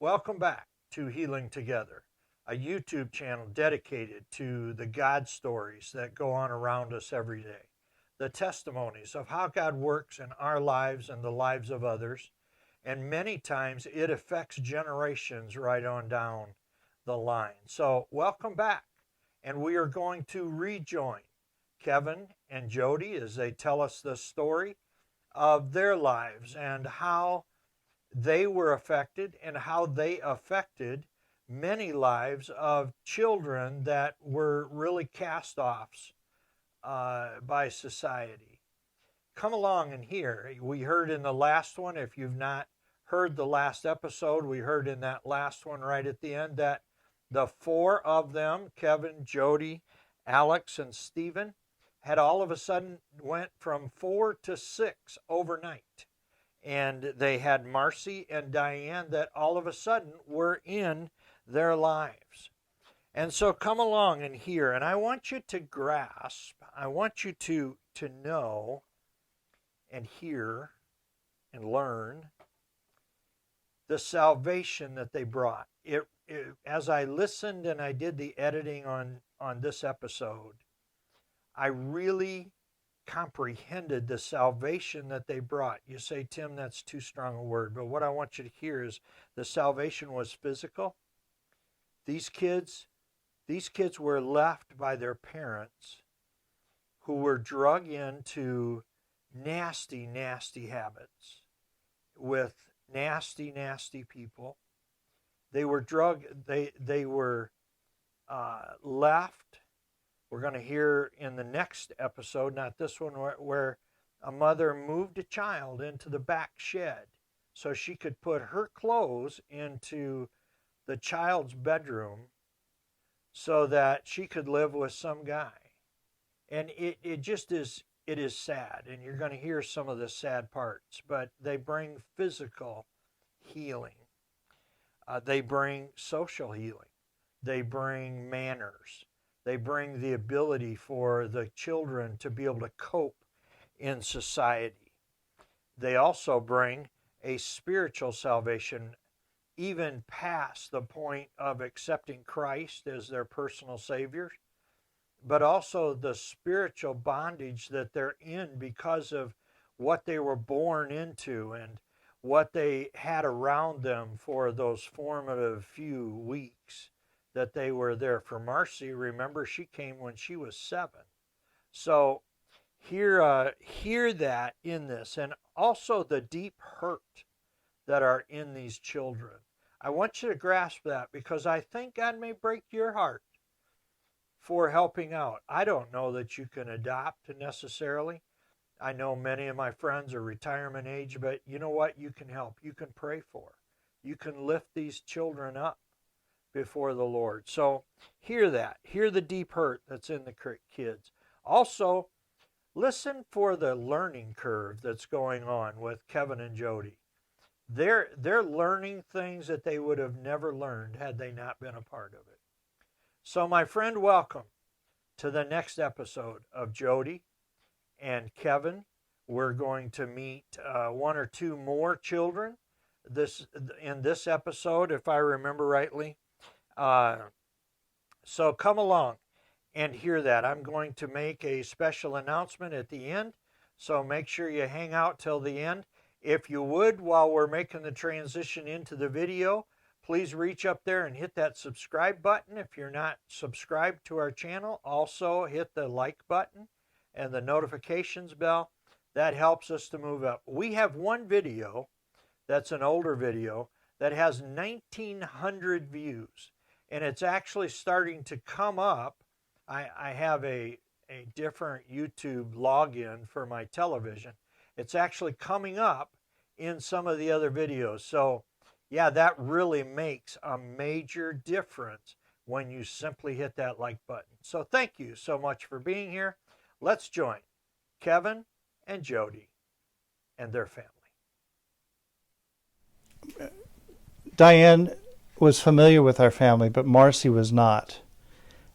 Welcome back to Healing Together, a YouTube channel dedicated to the God stories that go on around us every day, the testimonies of how God works in our lives and the lives of others, and many times it affects generations right on down the line. So, welcome back, and we are going to rejoin Kevin and Jody as they tell us the story of their lives and how they were affected and how they affected many lives of children that were really cast-offs by society. Come along and hear. We heard in the last one, if you've not heard the last episode, we heard in that last one right at the end that the four of them, Kevin, Jody, Alex, and Stephen, had all of a sudden went from 4 to 6 overnight. And they had Marcy and Diane that all of a sudden were in their lives. And so come along and hear. And I want you to grasp, I want you to know and hear and learn the salvation that they brought. As I listened and I did the editing on this episode, I really comprehended the salvation that they brought. You say, Tim, that's too strong a word, but what I want you to hear is the salvation was physical. These kids were left by their parents who were drug into nasty, nasty habits with nasty, nasty people. They were they were left. We're going to hear in the next episode, not this one, where a mother moved a child into the back shed so she could put her clothes into the child's bedroom so that she could live with some guy. And it just is, it is sad. And you're going to hear some of the sad parts, but they bring physical healing. They bring social healing. They bring manners. They bring the ability for the children to be able to cope in society. They also bring a spiritual salvation, even past the point of accepting Christ as their personal Savior, but also the spiritual bondage that they're in because of what they were born into and what they had around them for those formative few weeks that they were there. For Marcy, remember, she came when she was 7. So hear that in this, and also the deep hurt that are in these children. I want you to grasp that because I think God may break your heart for helping out. I don't know that you can adopt necessarily. I know many of my friends are retirement age, but you know what? You can help. You can pray for. You can lift these children up before the Lord. So hear that. Hear the deep hurt that's in the kids. Also, listen for the learning curve that's going on with Kevin and Jody. They're learning things that they would have never learned had they not been a part of it. So my friend, welcome to the next episode of Jody and Kevin. We're going to meet one or two more children in this episode, if I remember rightly. So come along and hear that. I'm going to make a special announcement at the end, so make sure you hang out till the end. If you would, while we're making the transition into the video, please reach up there and hit that subscribe button. If you're not subscribed to our channel, also hit the like button and the notifications bell. That helps us to move up. We have one video that's an older video that has 1,900 views. And it's actually starting to come up. I have a different YouTube login for my television. It's actually coming up in some of the other videos. So yeah, that really makes a major difference when you simply hit that like button. So thank you so much for being here. Let's join Kevin and Jody and their family. Diane was familiar with our family, but Marcy was not.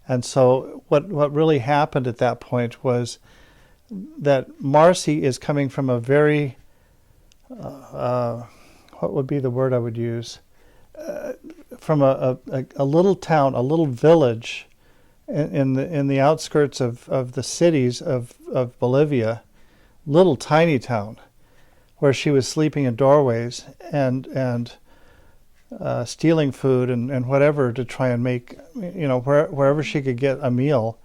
And so what really happened at that point was that Marcy is coming from a very, what would be the word I would use? from a little town, a little village in the outskirts of the cities of Bolivia, little tiny town, where she was sleeping in doorways and stealing food and whatever to try and make, wherever she could get a meal.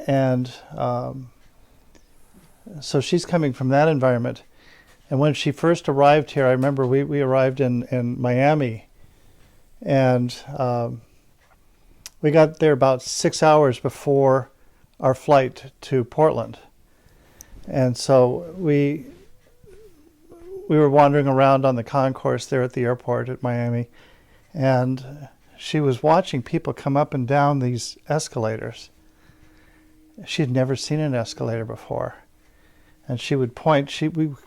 And so she's coming from that environment. And when she first arrived here, I remember we arrived in Miami, and we got there about 6 hours before our flight to Portland. And so we were wandering around on the concourse there at the airport at Miami, and she was watching people come up and down these escalators. She had never seen an escalator before. And she would point,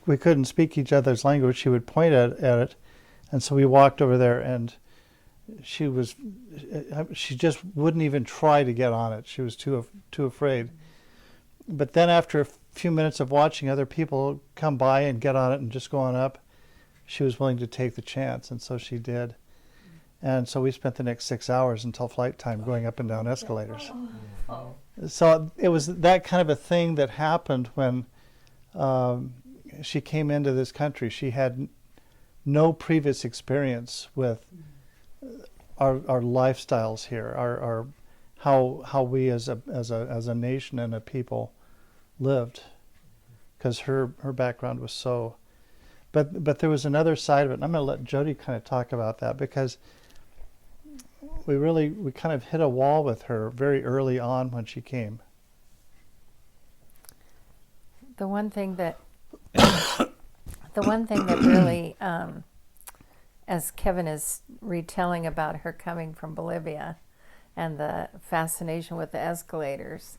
we couldn't speak each other's language, she would point at it, and so we walked over there, and she just wouldn't even try to get on it. She was too afraid. But then after a few minutes of watching other people come by and get on it and just go on up, she was willing to take the chance, and so she did. And so we spent the next 6 hours until flight time going up and down escalators. So it was that kind of a thing that happened when she came into this country. She had no previous experience with our lifestyles here, our how we as a nation and a people lived, because her background was so. But there was another side of it, and I'm going to let Jody kind of talk about that, because we kind of hit a wall with her very early on when she came. The one thing that really, as Kevin is retelling about her coming from Bolivia and the fascination with the escalators,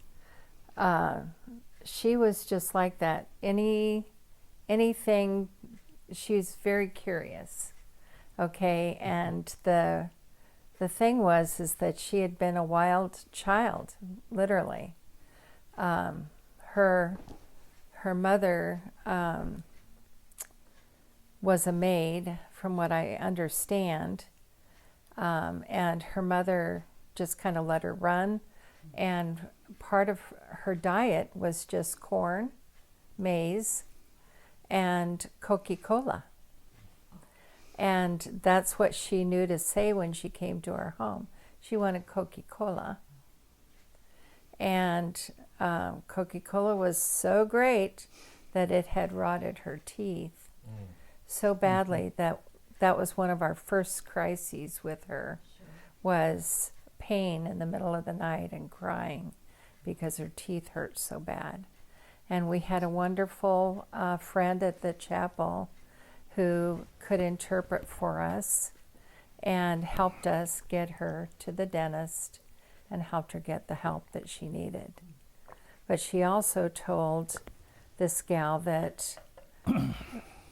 she was just like that. Anything, she's very curious, okay? And the thing is that she had been a wild child, literally. Her mother was a maid, from what I understand, and her mother just kind of let her run, and part of her diet was just corn, maize, and Coca-Cola. And that's what she knew to say when she came to our home. She wanted Coca-Cola. And Coca-Cola was so great that it had rotted her teeth so badly that was one of our first crises with her, was pain in the middle of the night and crying because her teeth hurt so bad. And we had a wonderful friend at the chapel who could interpret for us and helped us get her to the dentist and helped her get the help that she needed. But she also told this gal that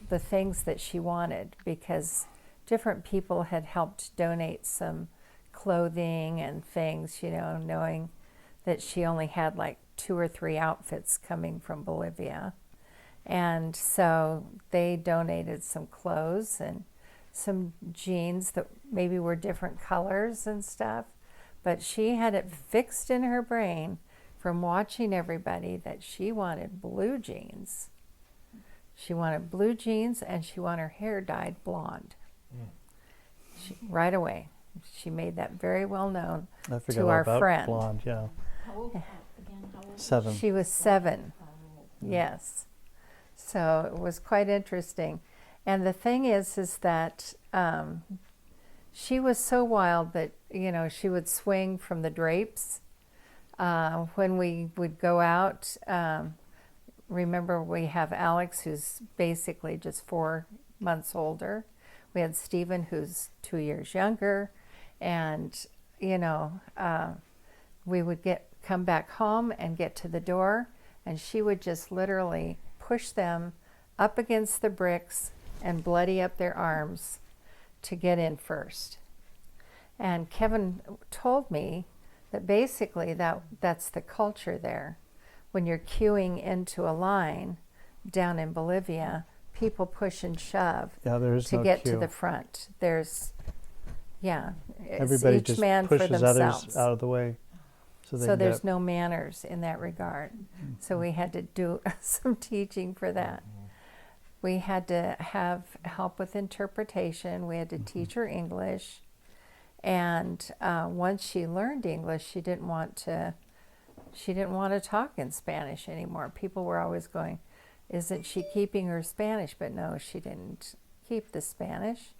the things that she wanted, because different people had helped donate some clothing and things, knowing that she only had like 2 or 3 outfits coming from Bolivia. And so they donated some clothes and some jeans that maybe were different colors and stuff. But she had it fixed in her brain from watching everybody that she wanted blue jeans. She wanted blue jeans, and she wanted her hair dyed blonde. Right away. She made that very well known to our friend. Blonde, yeah. How old again? How old? 7. She was 7. Yes. So it was quite interesting. And the thing is that she was so wild that, she would swing from the drapes. When we would go out, remember we have Alex, who's basically just 4 months older. We had Stephen, who's 2 years younger. And, we would come back home and get to the door, and she would just literally push them up against the bricks and bloody up their arms to get in first. And Kevin told me that basically that's the culture there. When you're queuing into a line down in Bolivia, people push and shove to get queue. to the front. There's Yeah, it's Everybody each just man for pushes themselves. others out of the way. So, they So can get there's it. no manners in that regard. So we had to do some teaching for that. We had to have help with interpretation. We had to teach her English. And once she learned English, she didn't want to talk in Spanish anymore. People were always going, isn't she keeping her Spanish? But no, she didn't keep the Spanish.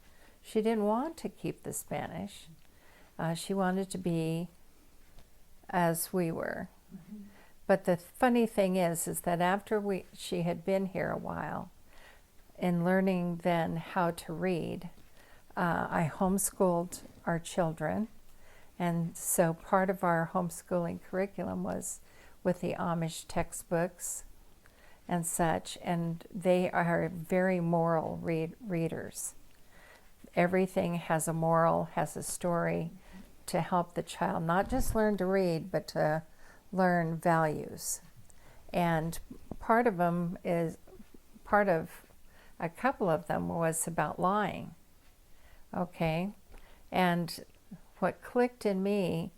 She didn't want to keep the Spanish. She wanted to be as we were. But the funny thing is that after she had been here a while, in learning then how to read, I homeschooled our children. And so part of our homeschooling curriculum was with the Amish textbooks and such, and they are very moral readers. Everything has a moral, has a story to help the child not just learn to read, but to learn values. And part of a couple of them was about lying. Okay? And what clicked in me,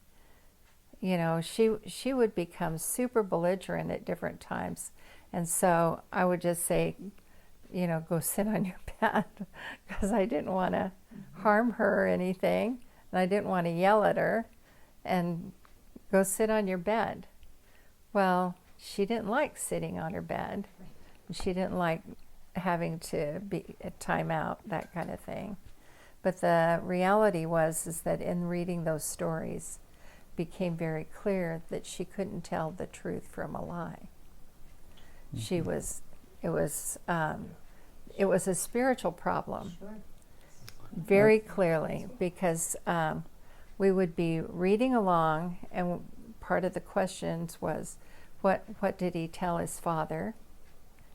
she would become super belligerent at different times. And so I would just say, go sit on your bed, because I didn't want to harm her or anything. And I didn't want to yell at her, and go sit on your bed. Well, she didn't like sitting on her bed. She didn't like having to be a timeout, that kind of thing. But the reality is that in reading those stories, became very clear that she couldn't tell the truth from a lie. It was a spiritual problem, very clearly, because we would be reading along, and part of the questions was, what did he tell his father,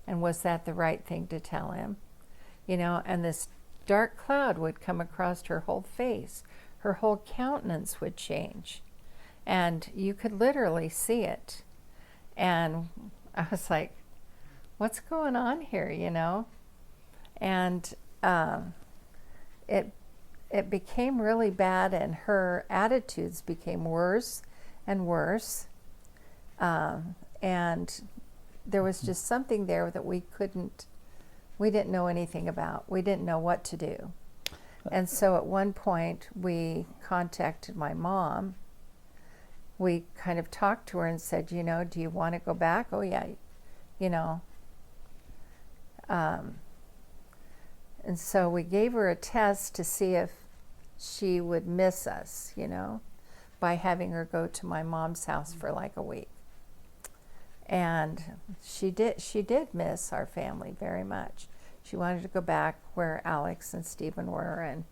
and was that the right thing to tell him? And this dark cloud would come across her whole face. Her whole countenance would change, and you could literally see it. And I was like, what's going on here, And it became really bad, and her attitudes became worse and worse. And there was just something there that we didn't know anything about. We didn't know what to do. And so at one point we contacted my mom. We kind of talked to her and said, do you want to go back? Oh yeah, and so we gave her a test to see if she would miss us, by having her go to my mom's house for like a week. And she did miss our family very much. She wanted to go back where Alex and Stephen were, and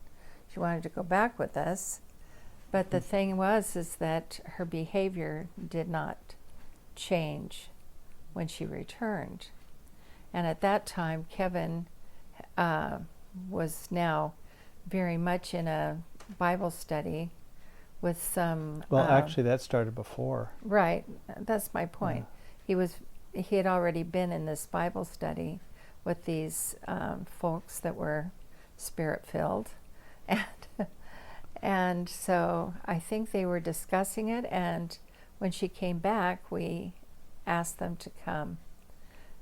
she wanted to go back with us. But the thing is that her behavior did not change when she returned. And at that time, Kevin was now very much in a Bible study with some... Well, actually, that started before. Right. That's my point. Yeah. He had already been in this Bible study with these folks that were Spirit-filled. And so I think they were discussing it, and when she came back, we asked them to come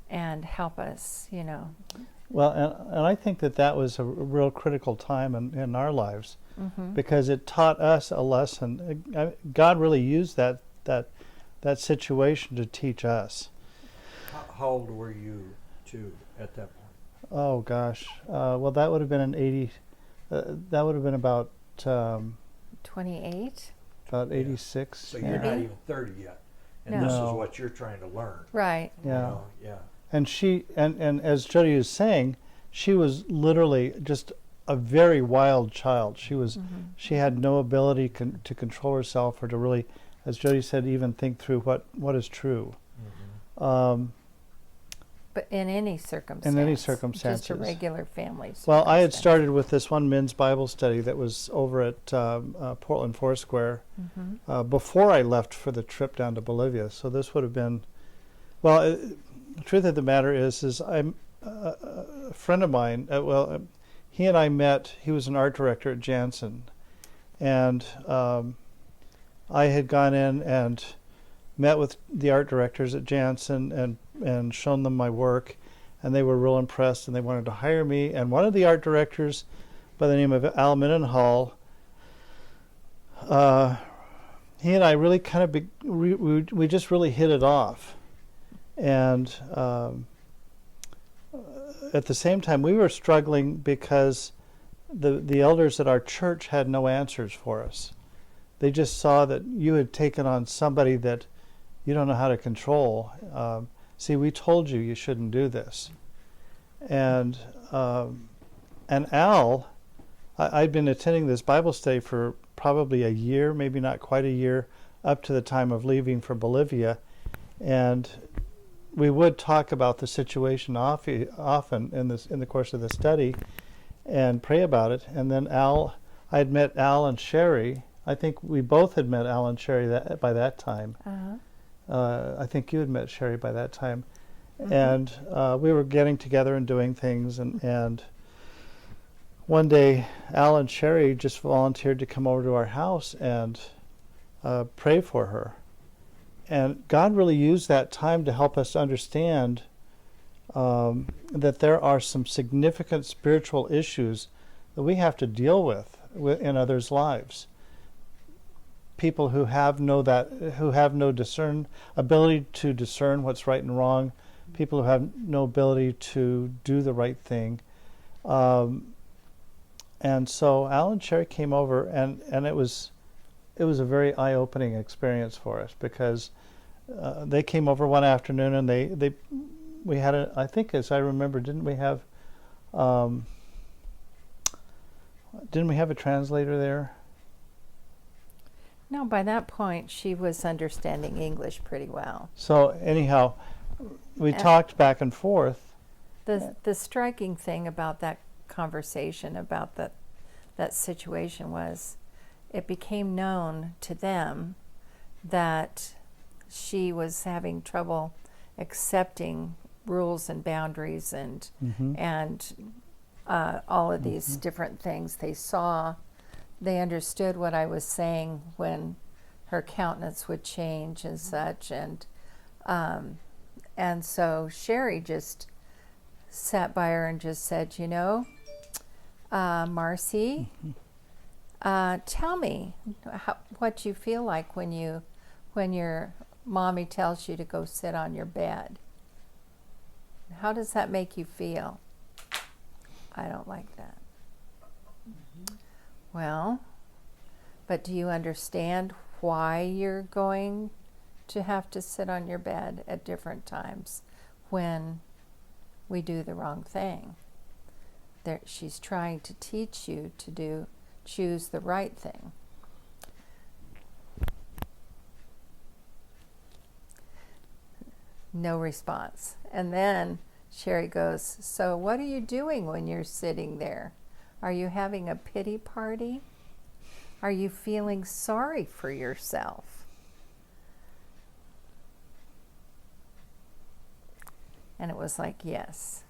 and help us, Well, and I think that was a real critical time in our lives, because it taught us a lesson. God really used that situation to teach us. How old were you two at that point? Oh gosh, well that would have been that would have been about 28. About 86. So you're not even 30 yet, and No. this is what you're trying to learn. Right. Yeah. Yeah. And she and as Jody was saying, she was literally just a very wild child. She had no ability to control herself, or to really, as Jody said, even think through what is true. But in any circumstance. Just a regular family circumstance. Well, I had started with this one men's Bible study that was over at Portland Foursquare before I left for the trip down to Bolivia. So this would have been, well, the truth of the matter is I'm a friend of mine. He and I met. He was an art director at Jansen, And I had gone in and met with the art directors at Jansen and shown them my work, and they were real impressed, and they wanted to hire me. And one of the art directors, by the name of Al Mendenhall, he and I really kind of we just really hit it off. And at the same time, we were struggling because the elders at our church had no answers for us. They just saw that you had taken on somebody that you don't know how to control. See, we told you shouldn't do this. And Al, I'd been attending this Bible study for probably a year, maybe not quite a year, up to the time of leaving for Bolivia. And we would talk about the situation often in the course of the study and pray about it. And then I had met Al and Sherry. I think we both had met Al and Sherry by that time. I think you had met Sherry by that time. Mm-hmm. And we were getting together and doing things. And one day, Al and Sherry just volunteered to come over to our house and pray for her. And God really used that time to help us understand that there are some significant spiritual issues that we have to deal with in others' lives. People who have no ability to discern what's right and wrong, people who have no ability to do the right thing. And so Al and Sherry came over, and it was a very eye-opening experience for us, because they came over one afternoon, and we had I think, as I remember, didn't we have a translator there? No, by that point she was understanding English pretty well. So anyhow, we talked back and forth. The striking thing about that conversation, about that situation, was it became known to them that she was having trouble accepting rules and boundaries and all of these different things. They understood what I was saying when her countenance would change and such, and so Sherry just sat by her and just said, Marcy, tell me what you feel like when your mommy tells you to go sit on your bed. How does that make you feel? I don't like that. Well, but do you understand why you're going to have to sit on your bed at different times when we do the wrong thing? She's trying to teach you to choose the right thing. No response. And then Sherry goes, so what are you doing when you're sitting there? Are you having a pity party? Are you feeling sorry for yourself? And it was like, yes.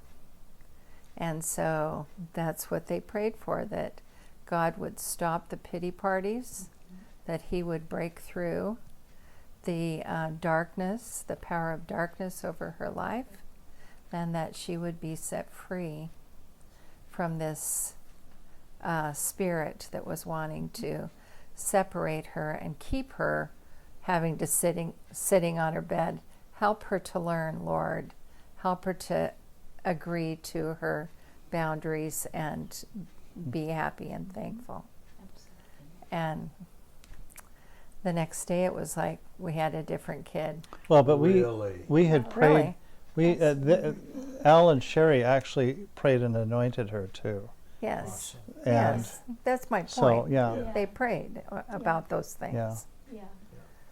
And so that's what they prayed for, that God would stop the pity parties, that he would break through the darkness, the power of darkness over her life, and that she would be set free from this spirit that was wanting to separate her and keep her having to sitting on her bed. Help her to learn, Lord. Help her to agree to her boundaries and be happy and thankful. Absolutely. And the next day it was like we had a different kid. Well, but Really? we had prayed. Really? Al and Sherry actually prayed and anointed her too. Yes. Awesome. And yes. That's my point. so yeah. They prayed about those things. Yeah. Yeah.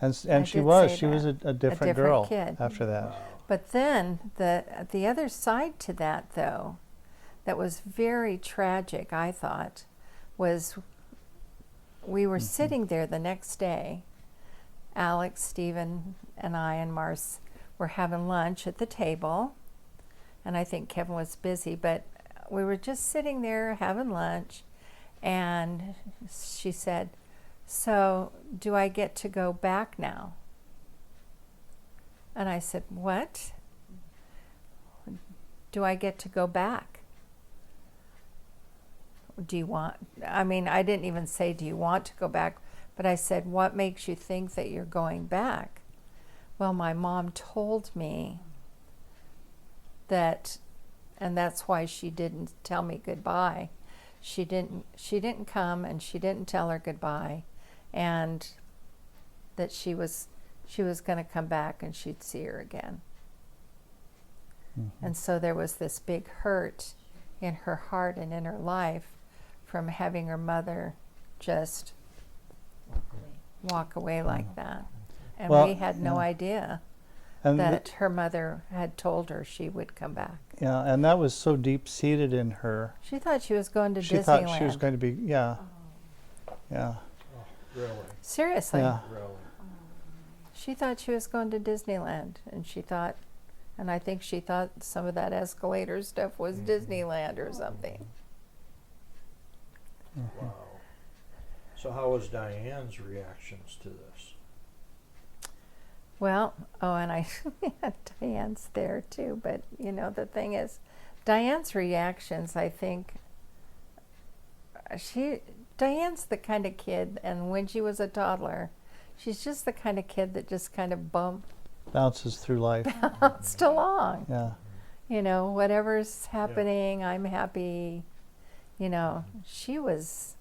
And she was a different girl kid. after that. Wow. But then the other side to that, though, that was very tragic, I thought, was we were sitting there the next day. Alex, Stephen, and I and Mars were having lunch at the table, and I think Kevin was busy, but we were just sitting there having lunch, and she said, So do I get to go back now? And I said, what? Do I get to go back? Do you want, I mean, I didn't even say, do you want to go back? But I said, what makes you think that you're going back? Well, my mom told me that, and that's why she didn't tell me goodbye. She didn't come, and she didn't tell her goodbye, and that she was going to come back and she'd see her again. And so there was this big hurt in her heart and in her life from having her mother just walk away like that. And Well, we had no idea And that her mother had told her she would come back. yeah, and that was so deep seated in her. She thought she was going to She Disneyland. thought she was going to be, yeah, yeah, Really? Seriously. yeah. Really? She thought she was going to Disneyland, and she thought, and I think she thought some of that escalator stuff was Disneyland or something. Wow. So how was Diane's reactions to this? Well, oh, and I Diane's there too, but you know, the thing is, Diane's reactions, I think, Diane's the kind of kid, and when she was a toddler, she's just the kind of kid that just kind of Bounces through life. bounced along. Yeah, You know, whatever's happening, I'm happy. You know, she was,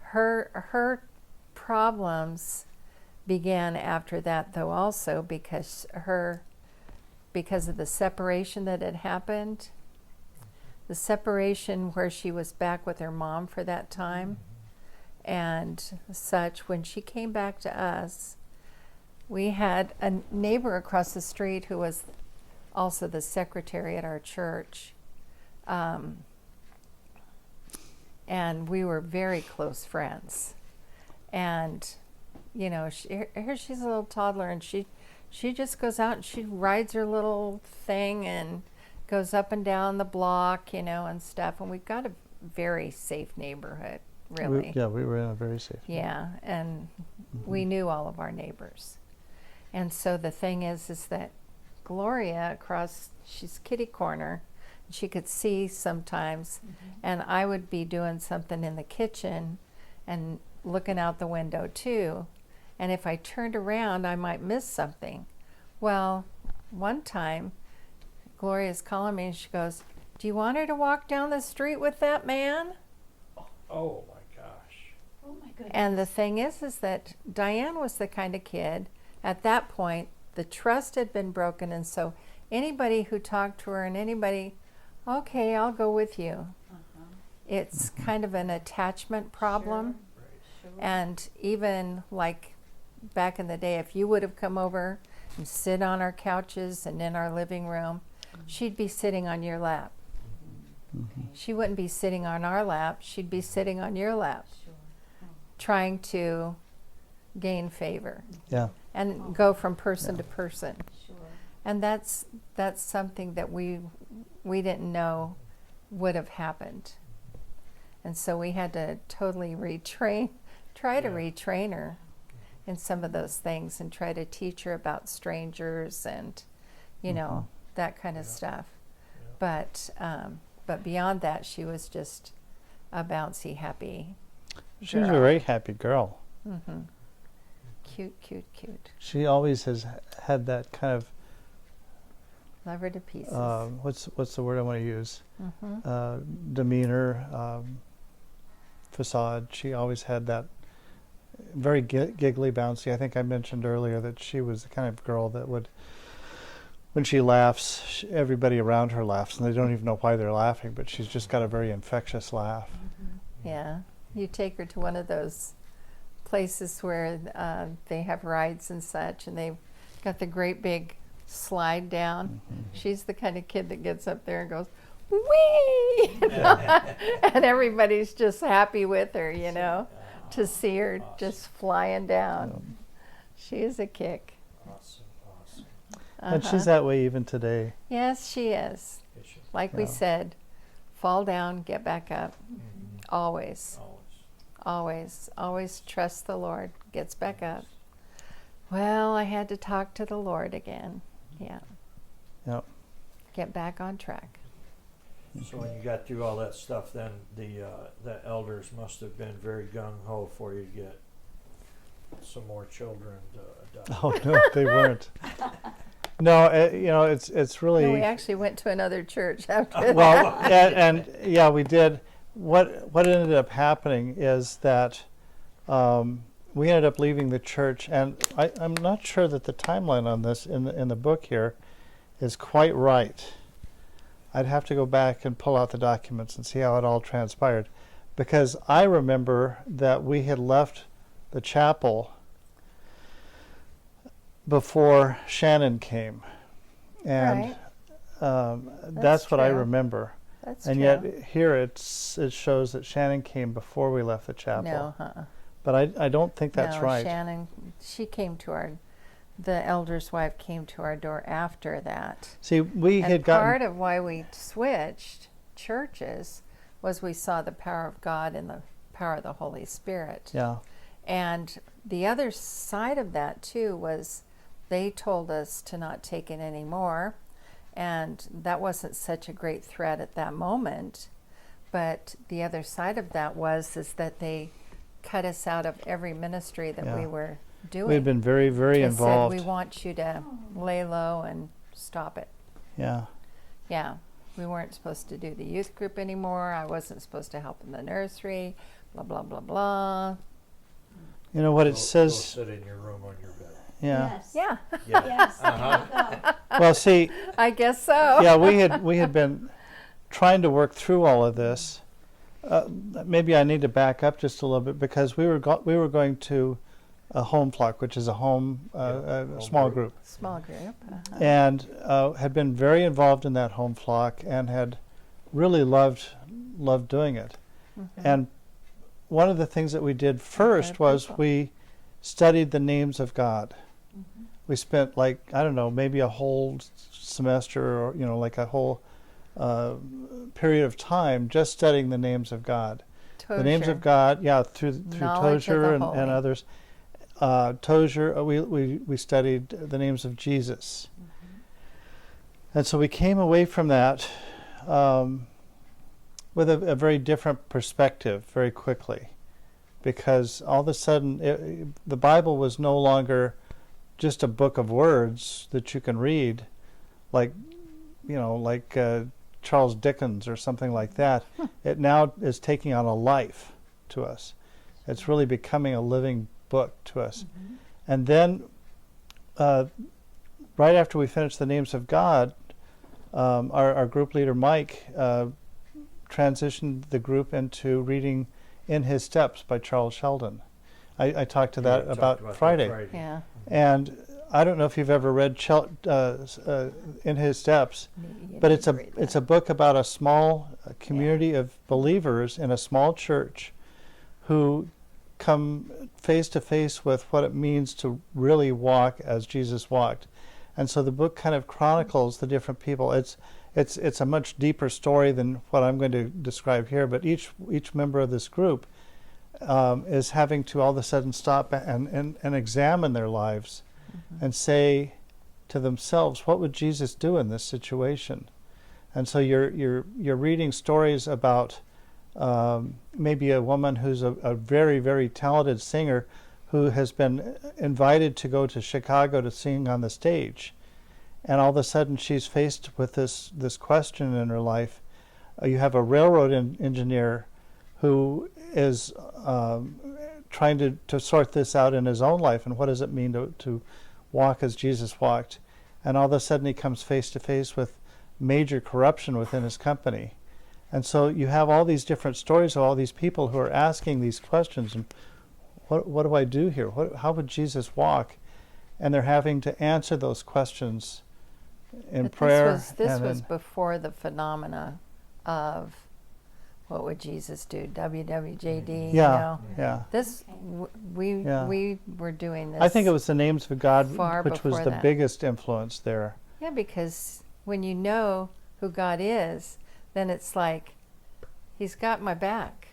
her problems began after that, though, also because of the separation that had happened, the separation where she was back with her mom for that time and such. When she came back to us, we had a neighbor across the street who was also the secretary at our church, and we were very close friends. And you know, here she's a little toddler, and she just goes out and she rides her little thing and goes up and down the block, you know, and stuff. And we've got a very safe neighborhood, really. we were in a very safe. Yeah, and we knew all of our neighbors. And so the thing is that Gloria across, she's kitty corner, she could see sometimes, and I would be doing something in the kitchen and looking out the window too. And if I turned around, I might miss something. Well, one time, Gloria's calling me and she goes, "Do you want her to walk down the street with that man?" Oh my gosh. Oh my goodness. And the thing is that Diane was the kind of kid, at that point, the trust had been broken, and so anybody who talked to her and anybody, okay, I'll go with you. It's kind of an attachment problem. Sure. And even like back in the day, if you would have come over and sit on our couches and in our living room, she'd be sitting on your lap. She wouldn't be sitting on our lap, she'd be sitting on your lap, Sure. trying to gain favor Yeah, and go from person to person. Sure. And that's something that we didn't know would have happened. And so we had to totally try to retrain her in some of those things and try to teach her about strangers and, you know, that kind of stuff. But beyond that, she was just a bouncy, happy she was a girl. very happy girl. Cute, cute, cute. She always has had that kind of Love her to pieces. what's the word I want to use? Demeanor, facade. She always had that very giggly, bouncy. I think I mentioned earlier that she was the kind of girl that would, when she laughs, everybody around her laughs, and they don't even know why they're laughing, but she's just got a very infectious laugh. Yeah, you take her to one of those places where they have rides and such, and they've got the great big slide down. She's the kind of kid that gets up there and goes, "Wee!" you know? And everybody's just happy with her, you know, to see her just flying down. She is a kick. Awesome, awesome. And she's that way even today. Yes, she is. Like we Yeah. said, fall down, get back up. Always. Always. Always trust the Lord. Gets back up. Well, I had to talk to the Lord again. Yeah. Yep. Get back on track. So when you got through all that stuff, then the elders must have been very gung ho for you to get some more children to adopt. Oh no, they weren't. No, it's really. No, we actually went to another church after Well, that. and yeah, we did. What ended up happening is that we ended up leaving the church, and I'm not sure that the timeline on this in the book here is quite right. I'd have to go back and pull out the documents and see how it all transpired, because I remember that we had left the chapel before Shannon came, and Right. that's what I true. remember. That's And true. yet here it shows that Shannon came before we left the chapel. No, But I don't think that's no, right. Shannon, she came to the elder's wife came to our door after that. See, we And had part gotten of why we switched churches was we saw the power of God and the power of the Holy Spirit. yeah. And the other side of that too was they told us to not take it anymore, and that wasn't such a great threat at that moment. But the other side of that is that they cut us out of every ministry that Yeah. we were doing. We had been very, very They involved. said, we want you to lay low and stop it. Yeah. Yeah, we weren't supposed to do the youth group anymore. I wasn't supposed to help in the nursery, blah, blah, blah, blah. You know what it Go says? sit in your room on your bed. Yeah. Yes. Yeah, Yeah. Yes. Uh-huh. There you go. Well, see, I guess so. yeah, we had been trying to work through all of this. Maybe I need to back up just a little bit, because we were going to a home flock, which is a home a home small group. group, Small group. Uh-huh. and had been very involved in that home flock and had really loved doing it. Mm-hmm. And one of the things that we did first Okay, was people. we studied the names of God. Mm-hmm. We spent, like, I don't know, maybe a whole semester, or like a whole period of time just studying the names of God. The names of God, yeah, through Knowledge of the Tozer and Holy. others. Tozer, we studied the names of Jesus. Mm-hmm. And so we came away from that with a very different perspective very quickly, because all of a sudden the Bible was no longer just a book of words that you can read, like Charles Dickens or something like that. It now is taking on a life to us. It's really becoming a living book to us. Mm-hmm. And then right after we finished the names of God, our group leader Mike transitioned the group into reading In His Steps by Charles Sheldon. I talked to that about Friday. Yeah. And I don't know if you've ever read In His Steps, but it's a book about a small community of believers in a small church who come face to face with what it means to really walk as Jesus walked. And so the book kind of chronicles the different people. It's a much deeper story than what I'm going to describe here, but each member of this group is having to all of a sudden stop and examine their lives and say to themselves, what would Jesus do in this situation? And so you're reading stories about maybe a woman who's a very, very talented singer who has been invited to go to Chicago to sing on the stage. And all of a sudden she's faced with this question in her life. You have a railroad engineer who is trying to sort this out in his own life, and what does it mean to walk as Jesus walked. And all of a sudden he comes face to face with major corruption within his company. And so you have all these different stories of all these people who are asking these questions, and what do I do here? How would Jesus walk? And they're having to answer those questions in prayer. This was before the phenomena of what would Jesus do? WWJD. Yeah, yeah. This we were doing this. I think it was the names of God, far which was before the that. biggest influence there. Yeah, because when you know who God is, then it's like, He's got my back.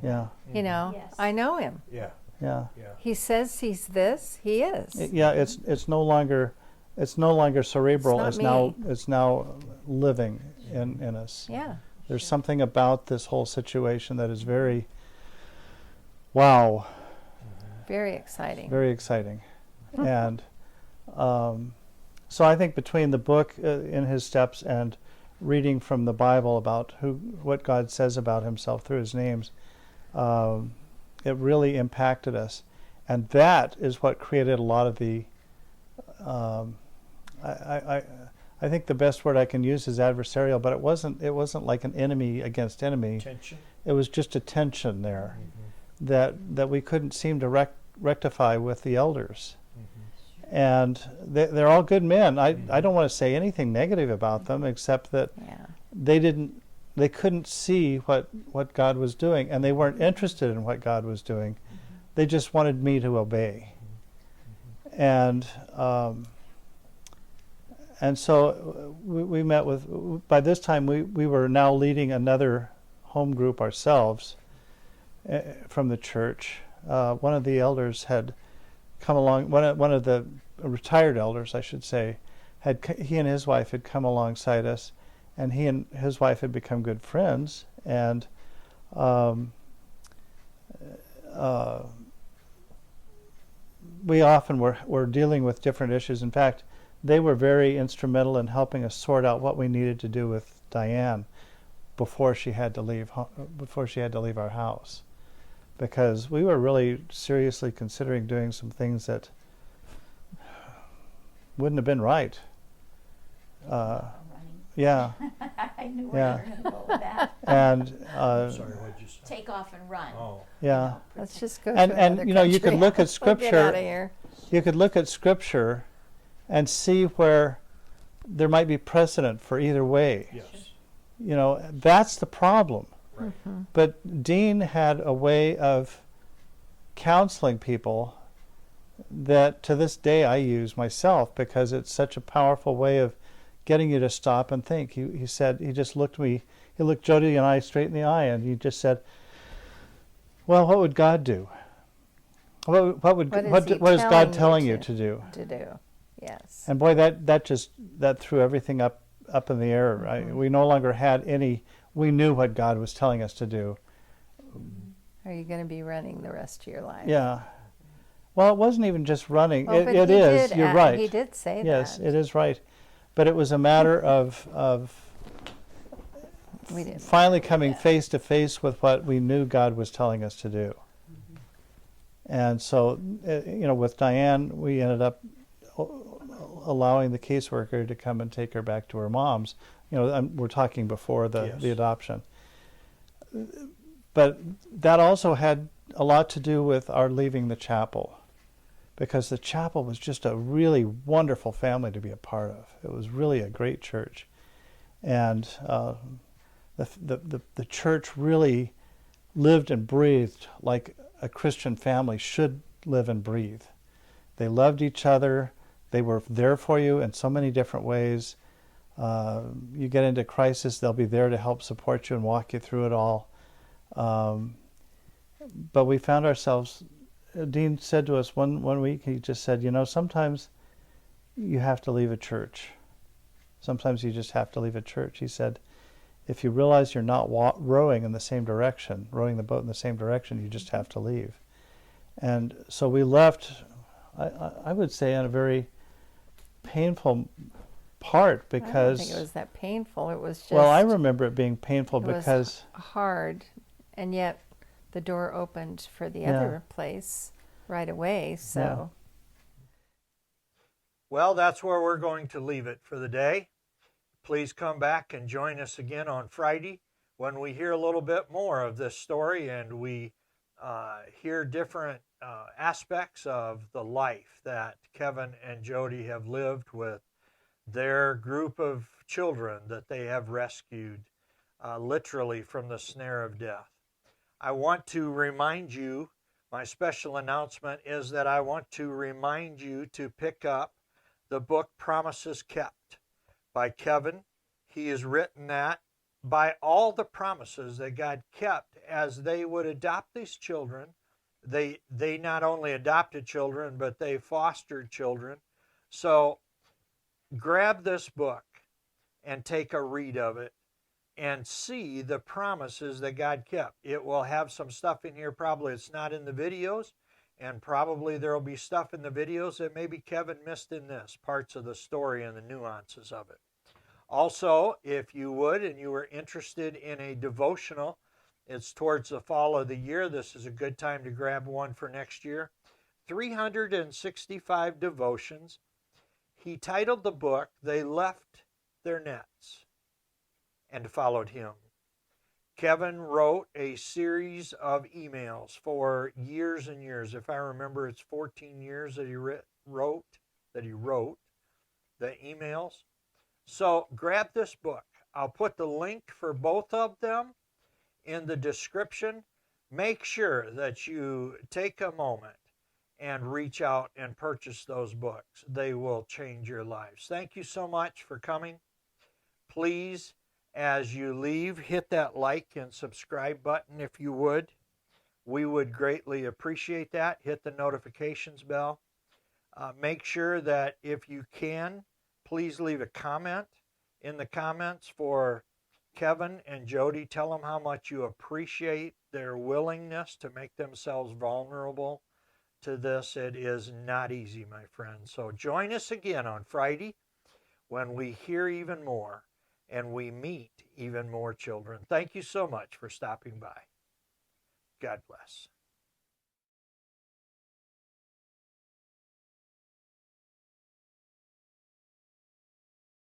Yeah, You know, Yes. I know him. Yeah. yeah. Yeah. He says he's this. He is. Yeah, it's no longer cerebral. It's not It's now living in us. Yeah. There's something about this whole situation that is very, wow, Very exciting. very exciting. And so I think between the book In His Steps and reading from the Bible about what God says about Himself through His names, it really impacted us, and that is what created a lot of the. I think the best word I can use is adversarial, but it wasn't like an enemy against enemy. Tension. It was just a tension there that we couldn't seem to rectify with the elders. And they're all good men. I don't want to say anything negative about them, except that Yeah. they couldn't see what God was doing, and they weren't interested in what God was doing. They just wanted me to obey. And so we met with, by this time we were now leading another home group ourselves from the church. One of the elders had come along, one of the retired elders, I should say, he and his wife had come alongside us, and he and his wife had become good friends, and we often were dealing with different issues. In fact, they were very instrumental in helping us sort out what we needed to do with Diane before she had to leave our house, because we were really seriously considering doing some things that wouldn't have been right. Running. Yeah, I knew Yeah. where you were going to go with that. and Sorry, what'd you say? Take off and run. Oh. yeah, Let's just go And- to and, another you know, you could country. look at We'll Scripture. Get out of here. you could look at Scripture and see where there might be precedent for either way. Yes. You know, that's the problem. Right. But Dean had a way of counseling people that to this day I use myself, because it's such a powerful way of getting you to stop and think. He said, he just looked Jody and I straight in the eye, and he just said, well, what would God do? What is God telling you to do? To do. Yes. And boy, that threw everything up in the air. We no longer had any. We knew what God was telling us to do. Are you going to be running the rest of your life? Yeah. Well, it wasn't even just running. Well, but It he is. did You're add- right. He did say Yes, that. it is right. But it was a matter of We didn't finally know coming that. face to face with what we knew God was telling us to do. And so, with Diane, we ended up allowing the caseworker to come and take her back to her mom's. We're talking before the Yes. adoption. But that also had a lot to do with our leaving the chapel, because the chapel was just a really wonderful family to be a part of. It was really a great church. And the church really lived and breathed like a Christian family should live and breathe. They loved each other. They were there for you in so many different ways. You get into crisis, they'll be there to help support you and walk you through it all. But we found ourselves, Dean said to us one week, he just said, sometimes you have to leave a church. Sometimes you just have to leave a church. He said, if you realize you're not rowing the boat in the same direction, you just have to leave. And so we left, I would say, in a very painful part, I don't because... think it was that painful. It was just... Well, I remember it being painful it was because... hard, and yet the door opened for the Yeah. other place right away, so... Well, that's where we're going to leave it for the day. Please come back and join us again on Friday when we hear a little bit more of this story, and we hear different aspects of the life that Kevin and Jody have lived with their group of children that they have rescued literally from the snare of death. I want to remind you, my special announcement is that I want to remind you to pick up the book Promises Kept by Kevin. He has written that by all the promises that God kept as they would adopt these children. They not only adopted children, but they fostered children. So grab this book and take a read of it and see the promises that God kept. It will have some stuff in here probably it's not in the videos, and probably there will be stuff in the videos that maybe Kevin missed in this, parts of the story and the nuances of it. Also, if you would and you were interested in a devotional, it's towards the fall of the year. This is a good time to grab one for next year. 365 devotions. He titled the book, They Left Their Nets and Followed Him. Kevin wrote a series of emails for years and years. If I remember, it's 14 years that he wrote the emails. So grab this book. I'll put the link for both of them in the description. Make sure that you take a moment and reach out and purchase those books. They will change your lives. Thank you so much for coming. Please, as you leave, hit that like and subscribe button if you would. We would greatly appreciate that. Hit the notifications bell. Make sure that if you can, please leave a comment in the comments for Kevin and Jody. Tell them how much you appreciate their willingness to make themselves vulnerable to this. It is not easy, my friends. So join us again on Friday when we hear even more and we meet even more children. Thank you so much for stopping by. God bless.